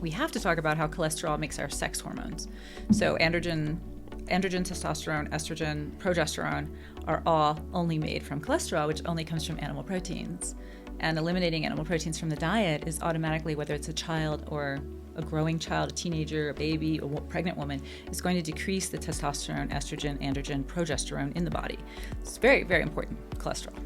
we have to talk about how cholesterol makes our sex hormones. So androgen, testosterone, estrogen, progesterone are all only made from cholesterol, which only comes from animal proteins. And eliminating animal proteins from the diet is automatically, whether it's a child or a growing child, a teenager, a baby, a pregnant woman, is going to decrease the testosterone, estrogen, androgen, progesterone in the body. It's very, very important, cholesterol.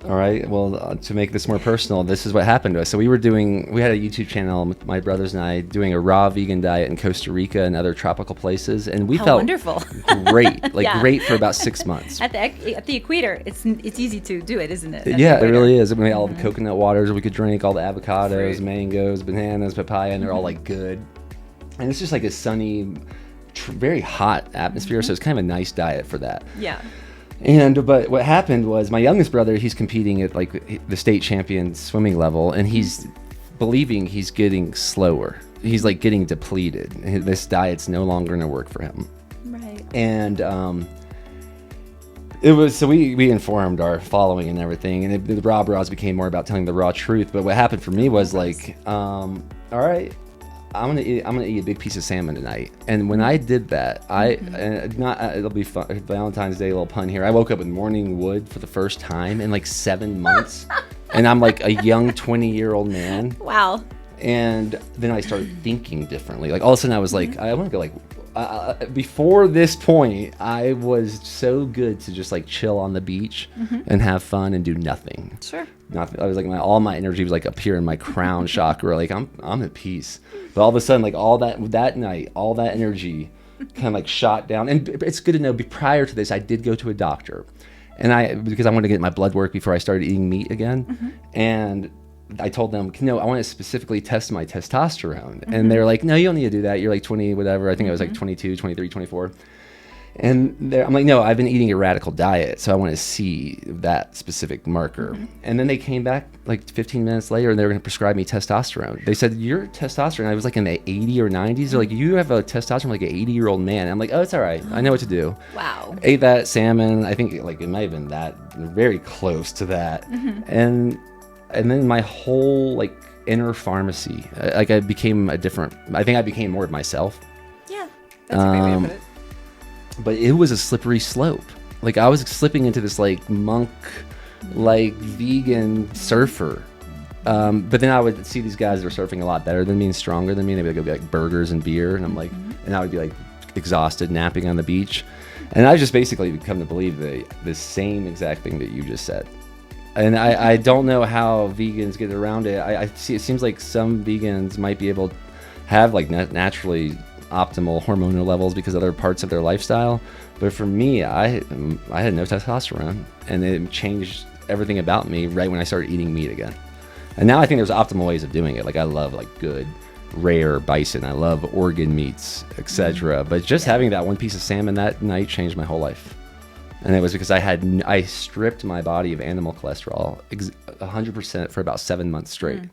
All right. Well, to make this more personal, this is what happened to us. So we had a YouTube channel with my brothers and I doing a raw vegan diet in Costa Rica and other tropical places, and we felt wonderful. Great, great for about 6 months. At the equator, it's easy to do it, isn't it? Yeah, it really is. I mean, all the coconut waters we could drink, all the avocados, mangoes, bananas, papaya, and they're all like good. And it's just like a sunny, very hot atmosphere, so it's kind of a nice diet for that. Yeah. But what happened was my youngest brother, he's competing at like the state champion swimming level, and he's believing he's getting slower. He's like getting depleted. This diet's no longer going to work for him. Right. And it was, so we informed our following and everything, and the raw bras became more about telling the raw truth. But what happened for me was like, all right, I'm gonna eat a big piece of salmon tonight. And when I did that, it'll be fun, Valentine's Day, a little pun here. I woke up with morning wood for the first time in like 7 months, and I'm like a young 20-year-old man. Wow. And then I started thinking differently. Like all of a sudden, I was like, I want to go like. Before this point, I was so good to just like chill on the beach and have fun and do nothing. Sure. Nothing. I was like, all my energy was like up here in my crown chakra. Like I'm at peace. But all of a sudden, like all that night, all that energy kind of like shot down. And it's good to know, prior to this, I did go to a doctor, because I wanted to get my blood work before I started eating meat again. And I told them, no, I want to specifically test my testosterone. And they're like, no, you don't need to do that. You're like 20, whatever. I think I was like 22, 23, 24. And I'm like, no, I've been eating a radical diet, so I want to see that specific marker. And then they came back like 15 minutes later, and they were going to prescribe me testosterone. They said, your testosterone, I was like in the 80 or 90s. They're like, you have a testosterone like an 80-year-old man. And I'm like, oh, it's all right. I know what to do. Wow. Ate that salmon. I think like it might have been that, very close to that. And then my whole like inner pharmacy, like I became I think I became more of myself. Yeah, that's a great way to put it. But it was a slippery slope. Like I was slipping into this like monk, like vegan surfer. But then I would see these guys that were surfing a lot better than me and stronger than me. They would go get like burgers and beer, and I'm like, and I would be like exhausted, napping on the beach. And I just basically come to believe the same exact thing that you just said. And I don't know how vegans get around it. I see it seems like some vegans might be able to have like naturally optimal hormonal levels because of other parts of their lifestyle. But for me, I had no testosterone, and it changed everything about me right when I started eating meat again. And now I think there's optimal ways of doing it. Like I love like good, rare bison. I love organ meats, etc. But just having that one piece of salmon that night changed my whole life. And it was because I stripped my body of animal cholesterol 100% for about 7 months straight.